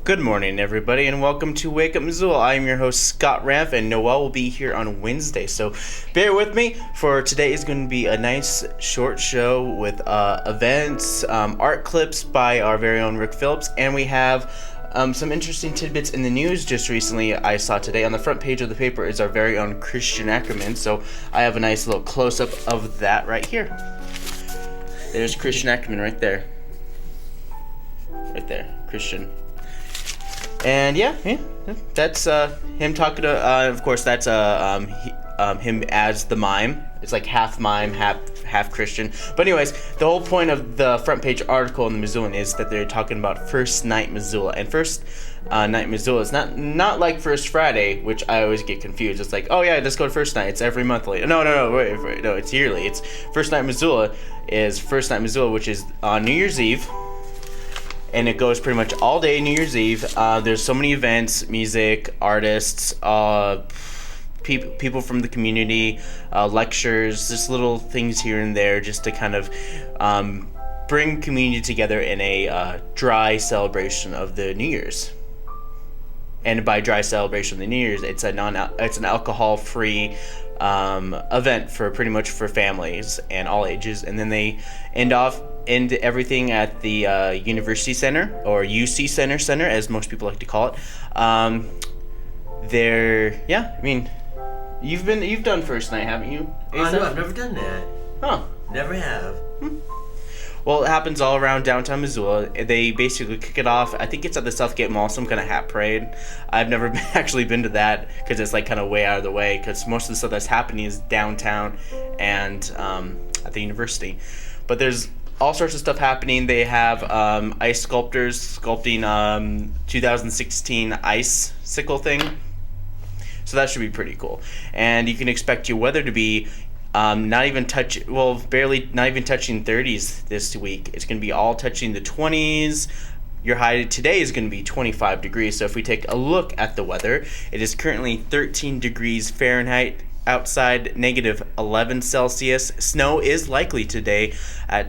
Good morning, everybody, and welcome to Wake Up Missoula. I am your host, Scott Raff, and Noel will be here on Wednesday. So bear with me, for today is going to be a nice short show with events, art clips by our very own Rick Phillips, and we have some interesting tidbits in the news just recently I saw today. On the front page of the paper is our very own Christian Ackerman, so I have a nice little close-up of that right here. There's Christian Ackerman right there. Right there, Christian. And yeah, that's him talking to, of course, that's him as the mime. It's like half mime, half Christian. But anyways, the whole point of the front page article in the Missoulian is that they're talking about First Night Missoula. And First Night Missoula is not like First Friday, which I always get confused. It's like, oh yeah, let's go to First Night. It's every monthly. No, wait, no, it's yearly. It's First Night Missoula is First Night Missoula, which is on New Year's Eve. And it goes pretty much all day New Year's Eve. There's so many events, music, artists, people from the community, lectures, just little things here and there just to kind of bring community together in a dry celebration of the New Year's. And by dry celebration of the New Year's, it's an alcohol-free event for pretty much for families and all ages. And then they end everything at the University Center, or UC Center as most people like to call it. You've done First Night, haven't you, Asaph? No, I've never done that. Huh. Never have. Well, it happens all around downtown Missoula. They basically kick it off. I think it's at the Southgate Mall, some kind of hat parade. I've never actually been to that because it's like kind of way out of the way, because most of the stuff that's happening is downtown and at the university. But there's all sorts of stuff happening. They have ice sculptors sculpting 2016 icicle thing. So that should be pretty cool. And you can expect your weather to be not even touching 30s this week. It's going to be all touching the 20s. Your high today is going to be 25 degrees. So if we take a look at the weather, it is currently 13 degrees Fahrenheit outside, negative 11 Celsius. Snow is likely today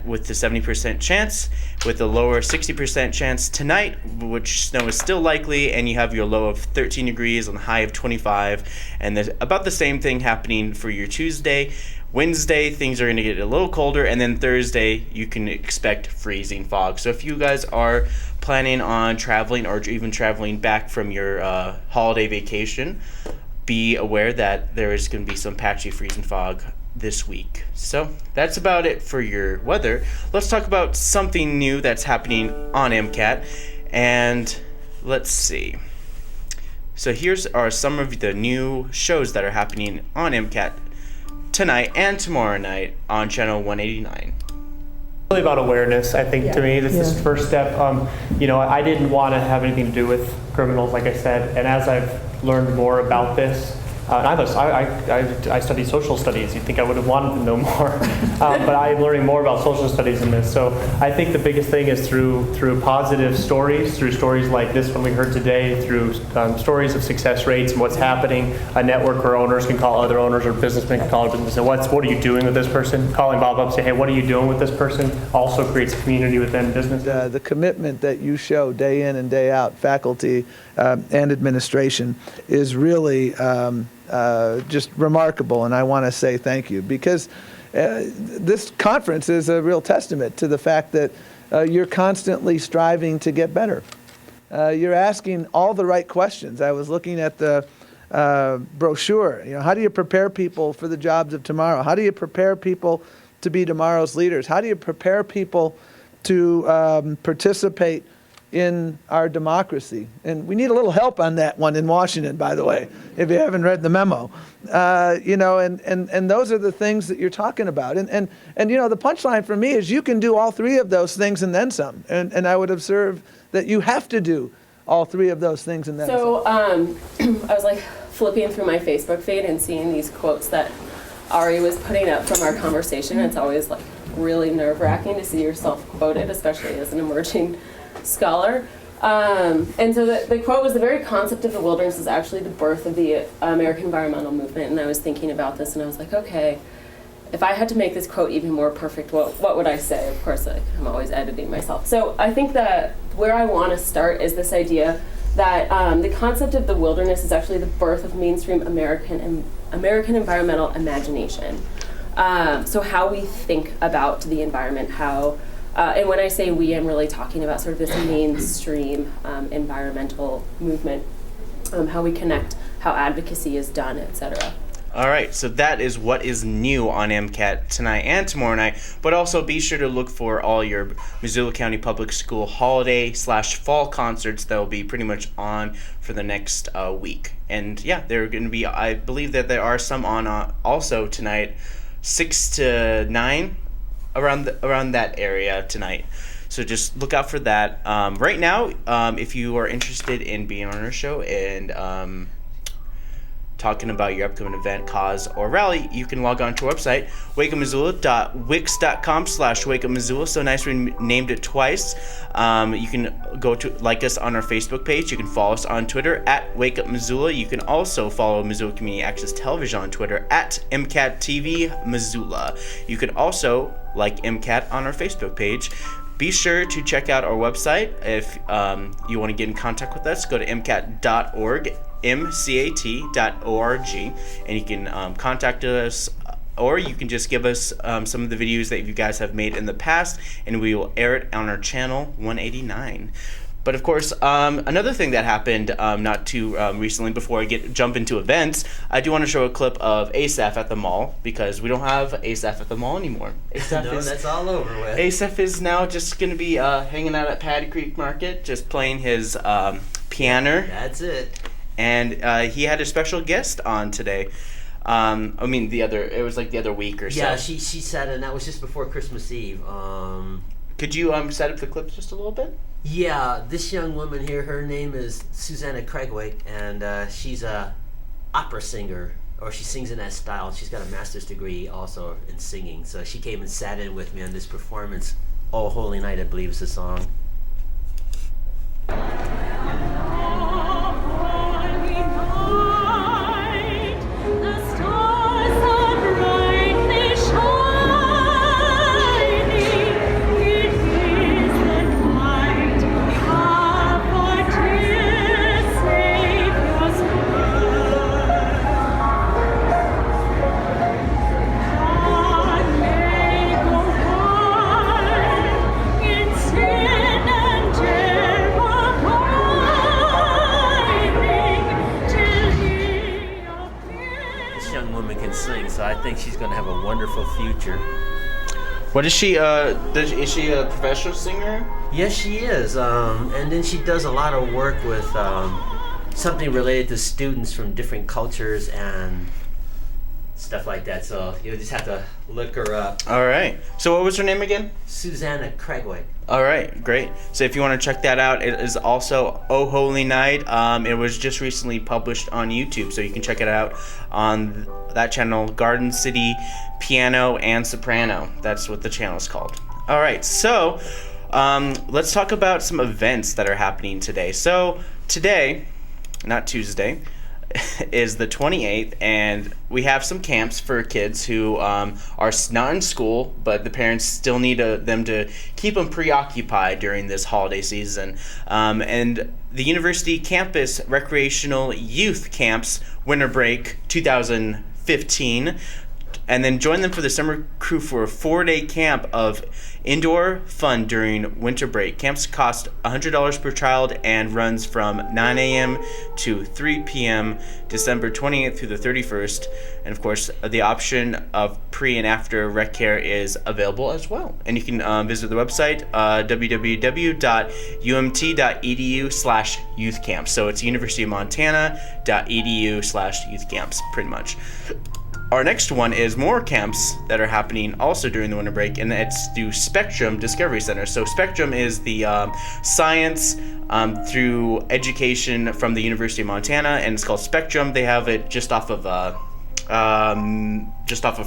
with the 70% chance, with a lower 60% chance tonight, which snow is still likely, and you have your low of 13 degrees and high of 25. And there's about the same thing happening for your Tuesday. Wednesday, things are going to get a little colder, and then Thursday, you can expect freezing fog. So if you guys are planning on traveling or even traveling back from your holiday vacation, be aware that there is going to be some patchy freezing fog this week. So that's about it for your weather. Let's talk about something new that's happening on MCAT. And let's see. So here's some of the new shows that are happening on MCAT tonight and tomorrow night on channel 189. Really about awareness, I think. To me, this is the first step. I didn't want to have anything to do with criminals, like I said, and as I've learned more about this, I studied social studies. You'd think I would have wanted to know more, but I'm learning more about social studies in this. So I think the biggest thing is through positive stories, through stories like this one we heard today, through stories of success rates and what's happening. A network where owners can call other owners, or businessmen can call other business and what are you doing with this person? Calling Bob up, say, hey, what are you doing with this person? Also creates a community within business. The commitment that you show day in and day out, faculty and administration, is really just remarkable, and I want to say thank you, because this conference is a real testament to the fact that you're constantly striving to get better. You're asking all the right questions. I was looking at the brochure. How do you prepare people for the jobs of tomorrow? How do you prepare people to be tomorrow's leaders? How do you prepare people to participate in our democracy? And we need a little help on that one in Washington, by the way, if you haven't read the memo. And those are the things that you're talking about. And the punchline for me is you can do all three of those things and then some. And I would observe that you have to do all three of those things and then some. So I was like flipping through my Facebook feed and seeing these quotes that Ari was putting up from our conversation. It's always like really nerve-wracking to see yourself quoted, especially as an emerging scholar. And so the quote was, the very concept of the wilderness is actually the birth of the American environmental movement. And I was thinking about this and I was like, okay, if I had to make this quote even more perfect, what would I say? Of course, I'm always editing myself. So I think that where I want to start is this idea that the concept of the wilderness is actually the birth of mainstream American environmental imagination. So how we think about the environment, how, and when I say we, I'm really talking about sort of this mainstream environmental movement, how we connect, how advocacy is done, etc. All right, so that is what is new on MCAT tonight and tomorrow night. But also be sure to look for all your Missoula County Public School holiday/fall concerts that will be pretty much on for the next week. And yeah, they're going to be, I believe that there are some on also tonight, 6 to 9, around that area tonight. So just look out for that. Right now, if you are interested in being on our show and talking about your upcoming event, cause, or rally, you can log on to our website, wakeupmissoula.wix.com/wakeupmissoula. So nice we named it twice. You can go to like us on our Facebook page. You can follow us on Twitter at Wake Up Missoula. You can also follow Missoula Community Access Television on Twitter at MCAT TV Missoula. You can also like MCAT on our Facebook page. Be sure to check out our website. If you want to get in contact with us, go to mcat.org, mcat.org, and you can contact us, or you can just give us some of the videos that you guys have made in the past, and we will air it on our channel 189. But of course, another thing that happened not too recently, before I jump into events, I do want to show a clip of Asaph at the mall, because we don't have Asaph at the mall anymore. That's all over with. Asaph is now just going to be hanging out at Paddy Creek Market, just playing his piano. That's it. And he had a special guest on today. It was like the other week or so. Yeah, she said, and that was just before Christmas Eve. Could you set up the clips just a little bit? Yeah, this young woman here, her name is Susanna Craigwake, and she's a opera singer, or she sings in that style. She's got a master's degree also in singing. So she came and sat in with me on this performance. Oh Holy Night, I believe, is the song. So I think she's going to have a wonderful future. What is she? Is she a professional singer? Yes, she is. And then she does a lot of work with something related to students from different cultures and stuff like that. So you'll just have to look her up. All right. So what was her name again? Susanna Craigwake. All right, great. So if you want to check that out, it is also Oh Holy Night. It was just recently published on YouTube, so you can check it out on that channel, Garden City Piano and Soprano. That's what the channel is called. All right, so let's talk about some events that are happening today. So today, not Tuesday, is the 28th, and we have some camps for kids who are not in school, but the parents still need them to keep them preoccupied during this holiday season. And the University Campus Recreational Youth Camps Winter Break 2015, and then join them for the summer crew for a 4-day camp of indoor fun during winter break. Camps cost $100 per child and runs from 9 a.m. to 3 p.m. December 28th through the 31st. And of course, the option of pre and after rec care is available as well. And you can visit the website, www.umt.edu/youth camps. So it's universityofmontana.edu/youth camps, pretty much. Our next one is more camps that are happening also during the winter break, and it's through Spectrum Discovery Center. So Spectrum is the science through education from the University of Montana, and it's called Spectrum. They have it just off of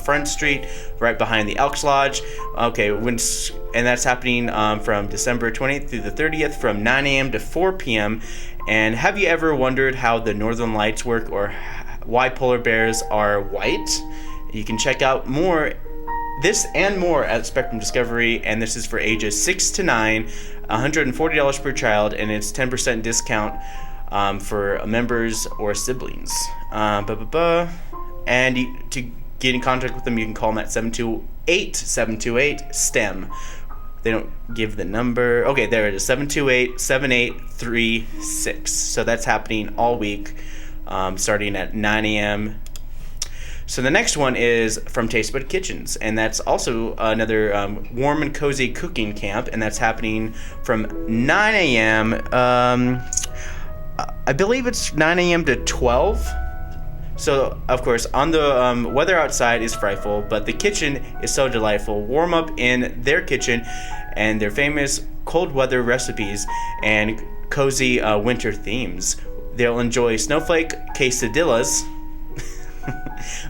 Front Street, right behind the Elks Lodge. Okay, and that's happening from December 20th through the 30th from 9 a.m. to 4 p.m. And have you ever wondered how the Northern Lights work, or why polar bears are white? You can check out more this and more at Spectrum Discovery, and this is for ages 6 to 9, $140 per child, and it's 10% discount for members or siblings. And to get in contact with them, you can call them at 728-728-STEM. They don't give the number. Okay, there it is, 728-7836. So that's happening all week, starting at 9 a.m. So the next one is from Taste Bud Kitchens, and that's also another warm and cozy cooking camp, and that's happening from 9 a.m. I believe it's 9 a.m. to 12. So, of course, on the weather outside is frightful, but the kitchen is so delightful. Warm up in their kitchen and their famous cold weather recipes and cozy winter themes. They'll enjoy snowflake quesadillas,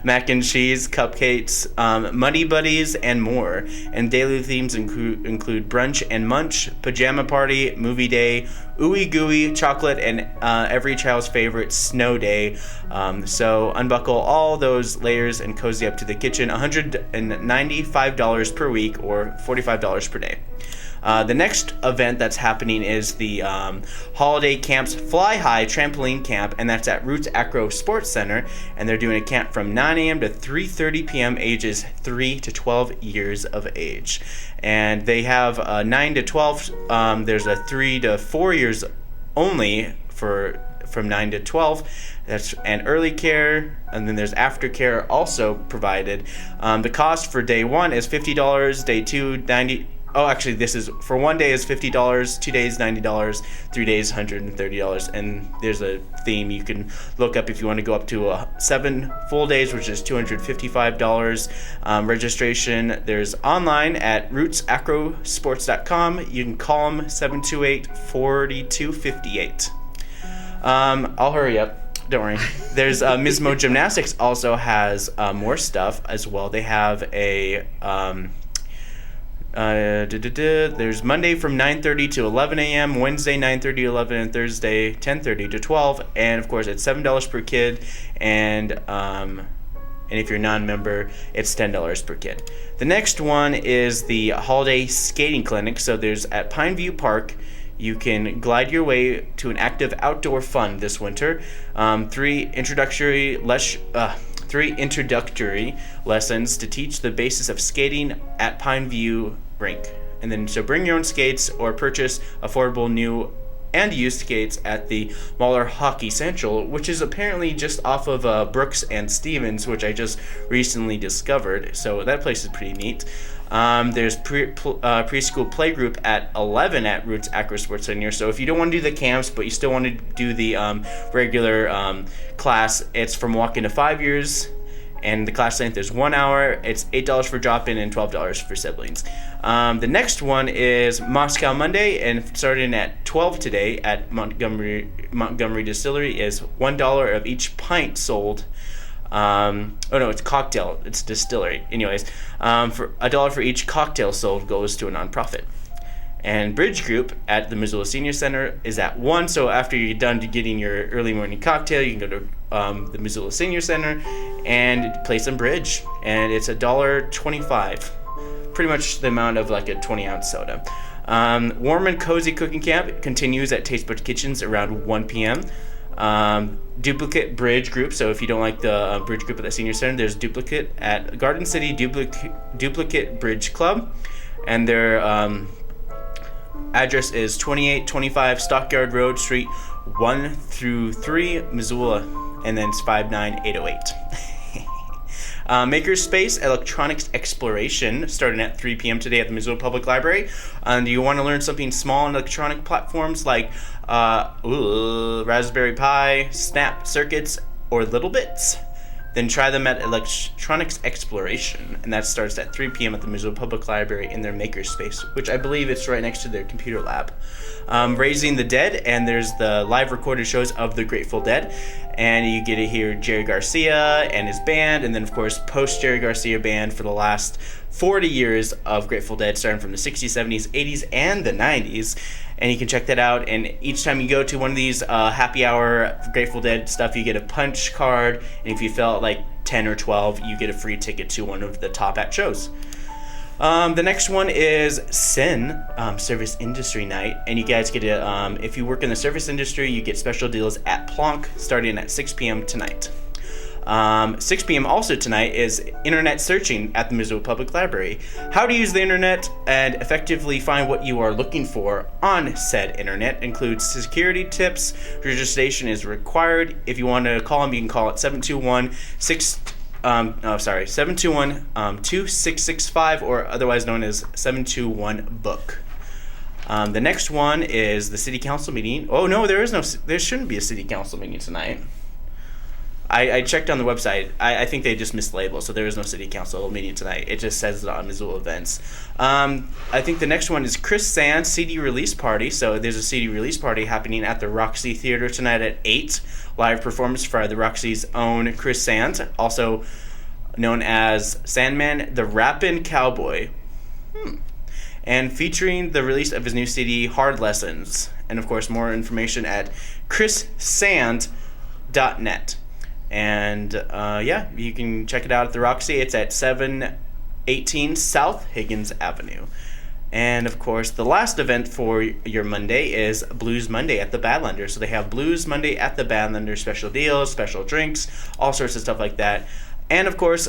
mac and cheese, cupcakes, muddy buddies, and more. And daily themes include brunch and munch, pajama party, movie day, ooey gooey, chocolate, and every child's favorite snow day. So unbuckle all those layers and cozy up to the kitchen. $195 per week or $45 per day. The next event that's happening is the Holiday Camps Fly High Trampoline Camp, and that's at Roots Acro Sports Center, and they're doing a camp from 9 a.m. to 3:30 p.m. ages 3 to 12 years of age. And they have 9 to 12, there's a 3 to 4 years only from 9 to 12. That's an early care, and then there's aftercare also provided. The cost for day 1 is $50, day 2 $90. Oh, actually, this is for 1 day is $50, 2 days $90, 3 days $130, and there's a theme you can look up if you want to go up to 7 full days, which is $255. Registration, there's online at rootsacrosports.com. You can call them 728-4258. I'll hurry up. Don't worry. There's Mismo Gymnastics also has more stuff as well. They have a there's Monday from 9:30 to 11 a.m., Wednesday 9:30 to 11, and Thursday 10:30 to 12. And of course, it's $7 per kid, and if you're a non-member, it's $10 per kid. The next one is the Holiday Skating Clinic. So there's at Pineview Park. You can glide your way to an active outdoor fun this winter. 3 introductory lessons to teach the basis of skating at Pineview Rink. And then so bring your own skates or purchase affordable new and used skates at the Mahler Hockey Central, which is apparently just off of Brooks and Stevens, which I just recently discovered. So that place is pretty neat. There's preschool playgroup at 11 at Roots Acro Sports Center. So if you don't want to do the camps, but you still want to do the regular class, it's from walk-in to 5 years, and the class length is 1 hour. It's $8 for drop-in and $12 for siblings. The next one is Moscow Monday, and starting at 12 today at Montgomery Distillery is $1 of each pint sold. It's cocktail. It's distillery. Anyways, for $1 for each cocktail sold goes to a nonprofit. And Bridge Group at the Missoula Senior Center is at 1. So after you're done getting your early morning cocktail, you can go to the Missoula Senior Center and play some bridge. And it's $1.25. Pretty much the amount of like a 20-ounce soda. Warm and cozy cooking camp continues at Taste Bud Kitchens around 1 p.m. Duplicate Bridge Group. So if you don't like the Bridge Group at the Senior Center, there's Duplicate at Garden City Duplicate Bridge Club, and their address is 2825 Stockyard Road, Suite 1 through 3, Missoula, and then it's 59808. Makerspace Electronics Exploration starting at 3 p.m. today at the Missoula Public Library. Do you want to learn something small on electronic platforms like Raspberry Pi, Snap Circuits, or Little Bits? Then try them at Electronics Exploration, and that starts at 3 p.m. at the Missoula Public Library in their Makerspace, which I believe it's right next to their computer lab. Raising the Dead, and there's the live recorded shows of the Grateful Dead, and you get to hear Jerry Garcia and his band, and then of course post Jerry Garcia band for the last 40 years of Grateful Dead, starting from the 60s, 70s, 80s, and the 90s. And you can check that out. And each time you go to one of these happy hour Grateful Dead stuff, you get a punch card. And if you fill out like 10 or 12, you get a free ticket to one of the top act shows. The next one is SIN, Service Industry Night, and you guys get to, if you work in the service industry, you get special deals at Plonk starting at 6 p.m. tonight. 6 p.m. also tonight is internet searching at the Missoula Public Library. How to use the internet and effectively find what you are looking for on said internet includes security tips. Registration is required. If you want to call them, you can call it 721-2665 or otherwise known as 721-BOOK. The next one is the city council meeting. Oh no, there shouldn't be a city council meeting tonight. I checked on the website. I think they just mislabeled, so there is no city council meeting tonight. It just says it on Missoula events. I think the next one is Chris Sand's CD release party. So there's a CD release party happening at the Roxy Theater tonight at 8. Live performance for the Roxy's own Chris Sand, also known as Sandman the Rappin' Cowboy. And featuring the release of his new CD, Hard Lessons. And of course, more information at chrissand.net. And you can check it out at the Roxy. It's at 718 South Higgins Avenue. And of course, the last event for your Monday is Blues Monday at the Badlander. So they have Blues Monday at the Badlander, special deals, special drinks, all sorts of stuff like that. And of course,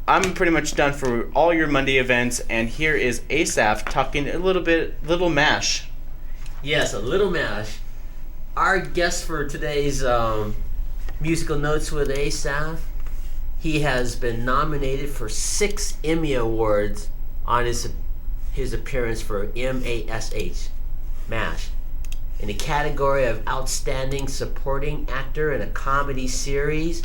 I'm pretty much done for all your Monday events. And here is Asaph talking a little mash. Yes, a little mash. Our guest for today's Musical Notes with Asaph, he has been nominated for 6 Emmy Awards on his appearance for MASH, MASH, in the category of Outstanding Supporting Actor in a Comedy Series.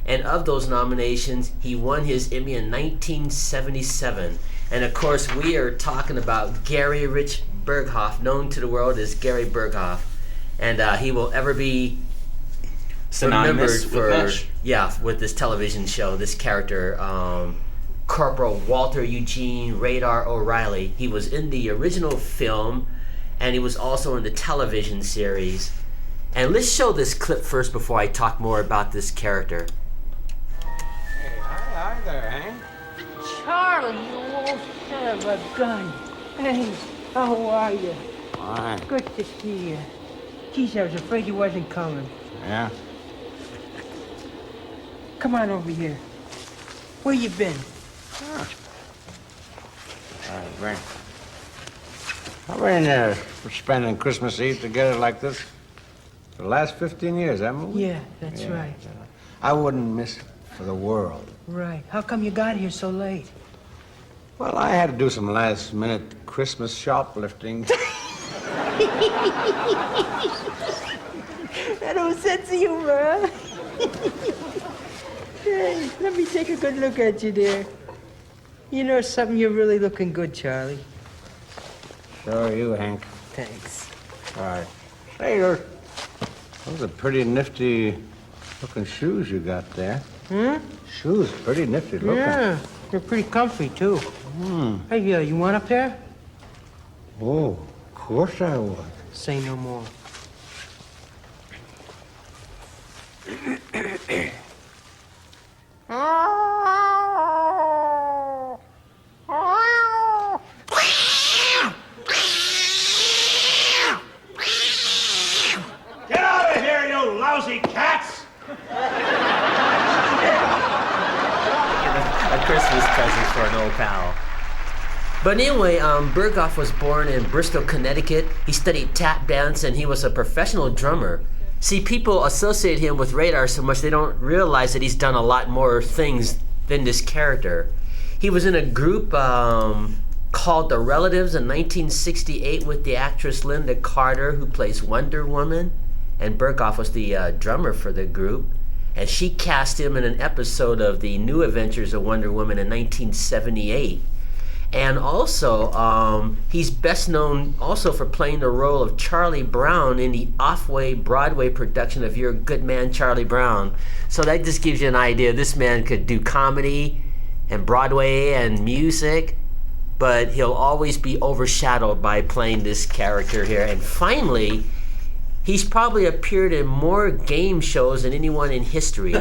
And of those nominations, he won his Emmy in 1977. And of course, we are talking about Gary Rich Burghoff, known to the world as Gary Burghoff. And he will ever be synonymous remembered with this television show, this character, Corporal Walter Eugene Radar O'Reilly. He was in the original film, and he was also in the television series. And let's show this clip first before I talk more about this character. Hey, hi there, Hank. Charlie, you old son of a gun. Hey, how are you? Fine. Good to see you. Geez, I was afraid you wasn't coming. Yeah? Come on over here. Where you been? All right, great. I've been spending Christmas Eve together like this for the last 15 years, haven't we? Yeah, that's right. I wouldn't miss it for the world. Right. How come you got here so late? Well, I had to do some last-minute Christmas shoplifting. That old sense of humor, huh? Hey, let me take a good look at you there. You know something? You're really looking good, Charlie. Sure you, Hank. Thanks. All right. Hey, those are pretty nifty-looking shoes you got there. Shoes, pretty nifty looking. Yeah, they're pretty comfy, too. Hey, you want a pair? Oh, of course I would. Say no more. Get out of here, you lousy cats! A Christmas present for an old pal. But anyway, Burghoff was born in Bristol, Connecticut. He studied tap dance, and he was a professional drummer. See, people associate him with Radar so much they don't realize that he's done a lot more things than this character. He was in a group called The Relatives in 1968 with the actress Linda Carter, who plays Wonder Woman. And Burghoff was the drummer for the group. And she cast him in an episode of The New Adventures of Wonder Woman in 1978. And also, he's best known also for playing the role of Charlie Brown in the Off-Way Broadway production of Your Good Man, Charlie Brown. So that just gives you an idea. This man could do comedy and Broadway and music, but he'll always be overshadowed by playing this character here. And finally, he's probably appeared in more game shows than anyone in history.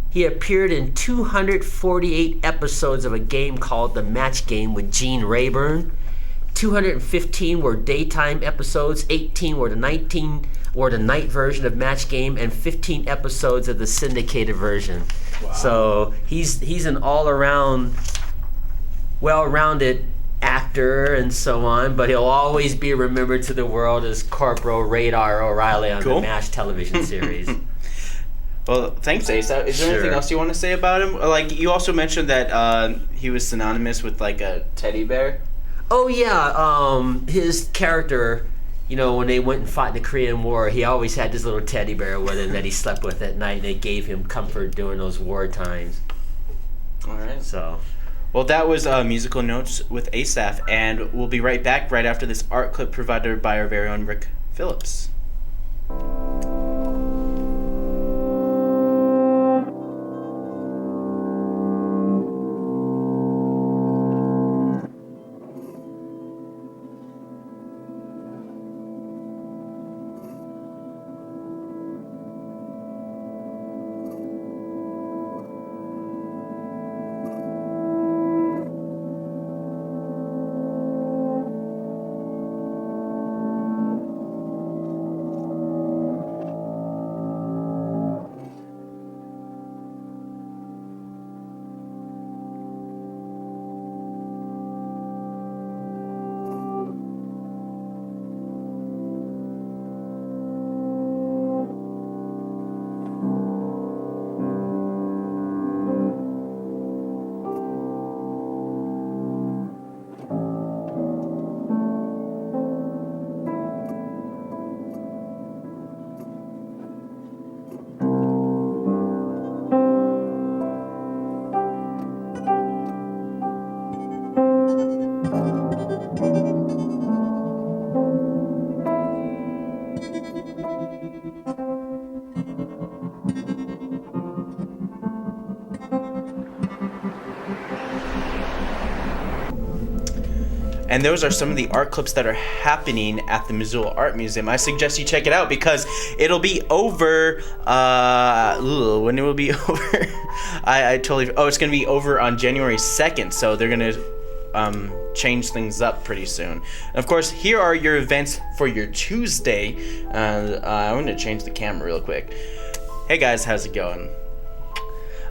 He appeared in 248 episodes of a game called The Match Game with Gene Rayburn. 215 were daytime episodes, 18 were the night version of Match Game, and 15 episodes of the syndicated version. Wow. So he's an all-around, well-rounded actor and so on, but he'll always be remembered to the world as Corporal Radar O'Reilly on the MASH television series. Well, thanks, Asaph. Is there anything else you want to say about him? Like, you also mentioned that he was synonymous with, like, a teddy bear. Oh, yeah. His character, when they went and fought in the Korean War, he always had this little teddy bear with him that he slept with at night, and it gave him comfort during those war times. All right. So... Well, that was Musical Notes with Asaph, and we'll be right back right after this art clip provided by our very own Rick Phillips. And those are some of the art clips that are happening at the Missoula Art Museum. I suggest you check it out because it'll be over, when it will be over, it's going to be over on January 2nd, so they're going to change things up pretty soon. Of course, here are your events for your Tuesday. I'm going to change the camera real quick. Hey guys, how's it going?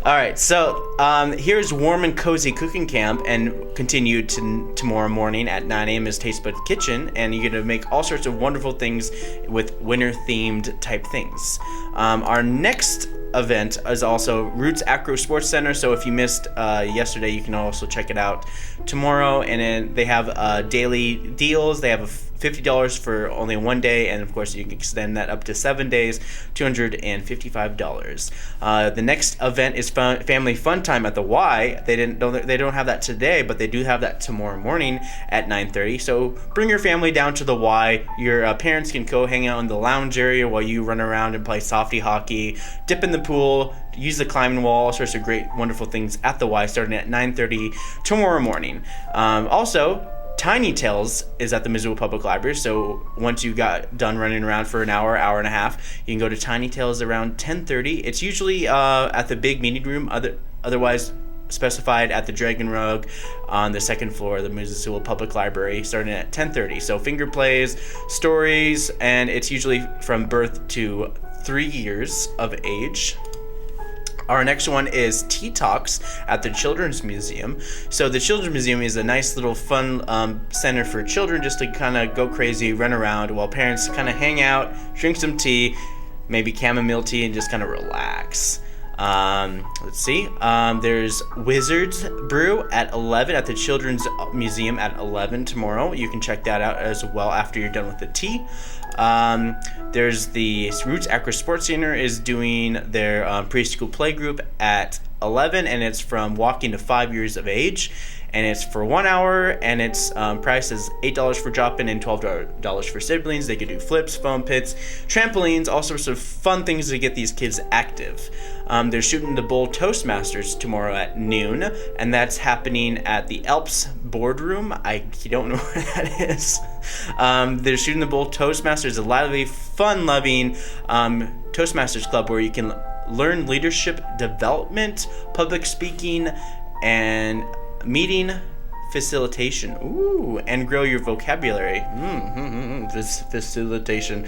Alright, so here's Warm and Cozy Cooking Camp, and continue to tomorrow morning at 9 a.m. is Taste Bud Kitchen, and you're going to make all sorts of wonderful things with winter-themed type things. Our next event is also Roots Acro Sports Center, so if you missed yesterday, you can also check it out tomorrow, and then they have daily deals. They have $50 for only one day, and of course you can extend that up to 7 days, $255. The next event is Family Fun Time at the Y. They don't have that today, but they do have that tomorrow morning at 9:30. So bring your family down to the Y. Your parents can go hang out in the lounge area while you run around and play softy hockey, dip in the pool, use the climbing wall, all sorts of great, wonderful things at the Y starting at 9:30 tomorrow morning. Also, Tiny Tales is at the Missoula Public Library, so once you got done running around for an hour and a half, you can go to Tiny Tales around 10:30. It's usually at the big meeting room, otherwise specified at the Dragon Rug on the second floor of the Missoula Public Library, starting at 10:30. So finger plays, stories, and it's usually from birth to 3 years of age. Our next one is Tea Talks at the Children's Museum. So the Children's Museum is a nice little fun center for children just to kind of go crazy, run around, while parents kind of hang out, drink some tea, maybe chamomile tea, and just kind of relax. Let's see. There's Wizards Brew at 11 at the Children's Museum at 11 tomorrow. You can check that out as well after you're done with the tea. There's the Roots Acro Sports Center is doing their preschool play group at 11, and it's from walking to 5 years of age, and it's for 1 hour, and its price is $8 for drop-in and $12 for siblings. They could do flips, foam pits, trampolines, all sorts of fun things to get these kids active. They're shooting the Bull Toastmasters tomorrow at noon, and that's happening at the Elps Boardroom. I don't know where that is. They're shooting the Bull Toastmasters, a lively, fun-loving Toastmasters club where you can learn leadership development, public speaking, and meeting facilitation. Ooh, and grow your vocabulary. This facilitation.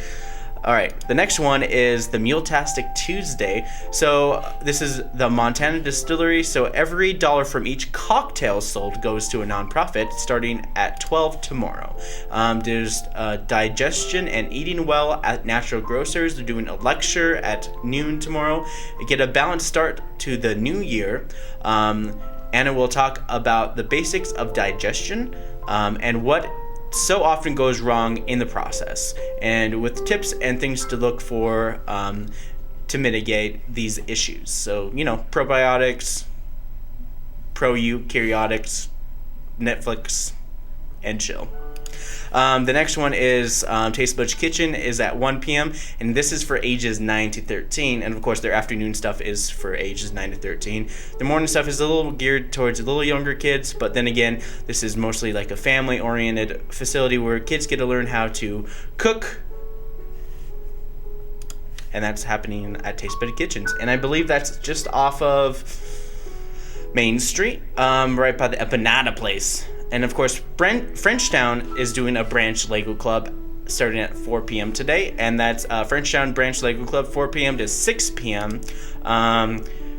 All right, the next one is the Muletastic Tuesday. So this is the Montana Distillery. So every dollar from each cocktail sold goes to a nonprofit starting at 12 tomorrow. There's digestion and eating well at Natural Grocers. They're doing a lecture at noon tomorrow. Get a balanced start to the new year. Anna will talk about the basics of digestion and what so often goes wrong in the process, and with tips and things to look for to mitigate these issues. So, probiotics, eukaryotics, Netflix, and chill. The next one is Taste Buds Kitchen is at 1 p.m. and this is for ages 9 to 13, and of course their afternoon stuff is for ages 9 to 13. The morning stuff is a little geared towards a little younger kids, but then again, this is mostly like a family-oriented facility where kids get to learn how to cook, and that's happening at Taste Buds Kitchens. And I believe that's just off of Main Street, right by the Empanada place. And of course, Frenchtown is doing a branch Lego Club starting at 4 p.m. today, and that's Frenchtown Branch Lego Club, 4 p.m. to 6 p.m.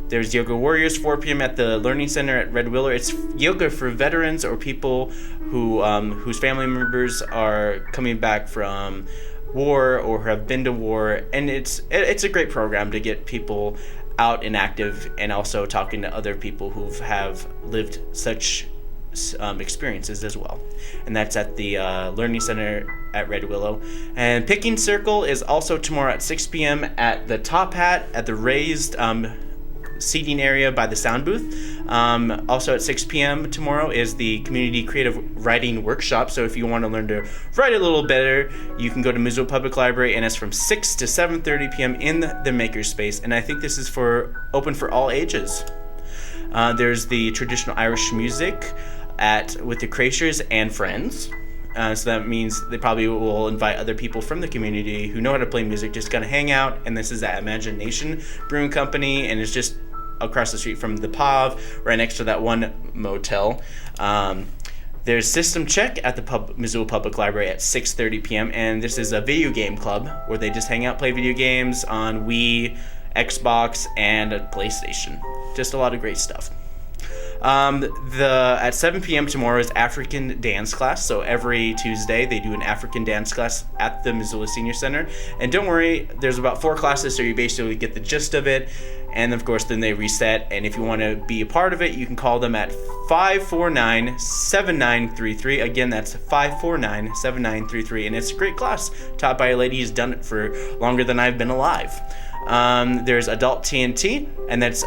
There's Yoga Warriors, 4 p.m. at the Learning Center at Red Willow. It's yoga for veterans or people who whose family members are coming back from war or have been to war, and it's a great program to get people out and active, and also talking to other people who have lived such experiences as well. And that's at the Learning Center at Red Willow. And Picking Circle is also tomorrow at 6 p.m. at the Top Hat at the raised seating area by the sound booth. Also at 6 p.m. tomorrow is the Community Creative Writing Workshop. So if you want to learn to write a little better, you can go to Missoula Public Library, and it's from 6 to 7:30 p.m. in the Makerspace. And I think this is open for all ages. There's the traditional Irish music with the Crashers and friends. So that means they probably will invite other people from the community who know how to play music, just gonna hang out. And this is at Imagination Brewing Company, and it's just across the street from the POV, right next to that one motel. There's System Check at the Missoula Public Library at 6:30 p.m. And this is a video game club where they just hang out, play video games on Wii, Xbox, and a PlayStation. Just a lot of great stuff. At 7 p.m. tomorrow is African dance class. So every Tuesday they do an African dance class at the Missoula Senior Center. And don't worry, there's about 4 classes, so you basically get the gist of it. And of course, then they reset. And if you want to be a part of it, you can call them at 549-7933. Again, that's 549-7933. And it's a great class taught by a lady who's done it for longer than I've been alive. There's Adult TNT, and that's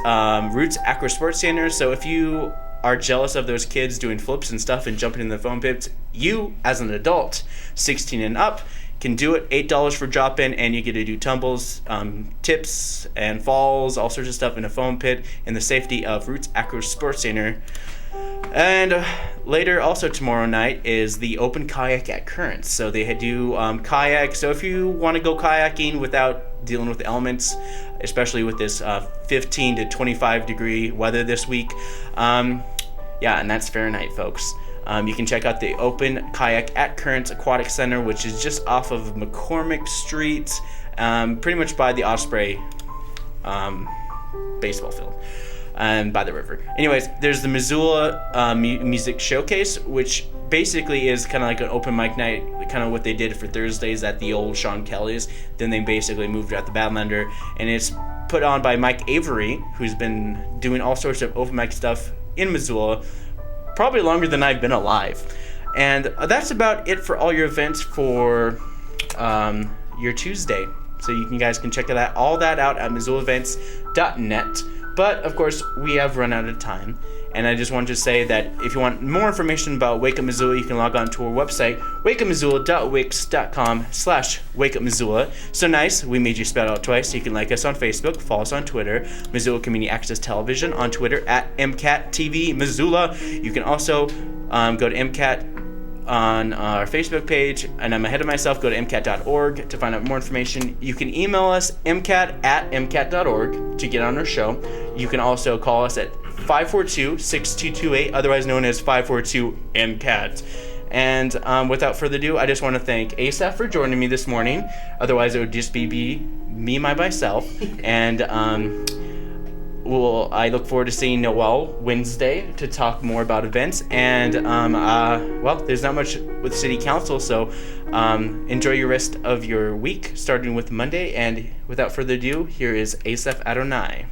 Roots Aqua Sports Center. So if you are jealous of those kids doing flips and stuff and jumping in the foam pits, you, as an adult, 16 and up, can do it. $8 for drop-in, and you get to do tumbles, tips, and falls, all sorts of stuff in a foam pit in the safety of Roots Aqua Sports Center. And later, also tomorrow night, is the Open Kayak at Currents. So they do kayak. So if you want to go kayaking without dealing with the elements, especially with this 15 to 25 degree weather this week, and that's Fahrenheit, folks. You can check out the Open Kayak at Currents Aquatic Center, which is just off of McCormick Street, pretty much by the Osprey baseball field. And by the river. Anyways, there's the Missoula Music Showcase, which basically is kind of like an open mic night, kind of what they did for Thursdays at the old Sean Kelly's. Then they basically moved at the Badlander, and it's put on by Mike Avery, who's been doing all sorts of open mic stuff in Missoula, probably longer than I've been alive. And that's about it for all your events for your Tuesday. So you guys can check all that out at MissoulaEvents.net. But, of course, we have run out of time. And I just wanted to say that if you want more information about Wake Up Missoula, you can log on to our website, wakeupmissoula.wix.com/wakeupmissoula. So nice, we made you spell it out twice. You can like us on Facebook, follow us on Twitter, Missoula Community Access Television on Twitter at MCAT TV Missoula. You can also go to MCAT on our Facebook page, and I'm ahead of myself. Go to MCAT.org to find out more information. You can email us MCAT@MCAT.org to get on our show. You can also call us at 542-6228, otherwise known as 542-MCAT. And without further ado, I just want to thank Asaph for joining me this morning. Otherwise, it would just be me by myself. And I look forward to seeing Noel Wednesday to talk more about events. And, there's not much with City Council, so enjoy your rest of your week, starting with Monday. And without further ado, here is Asaph Adonai.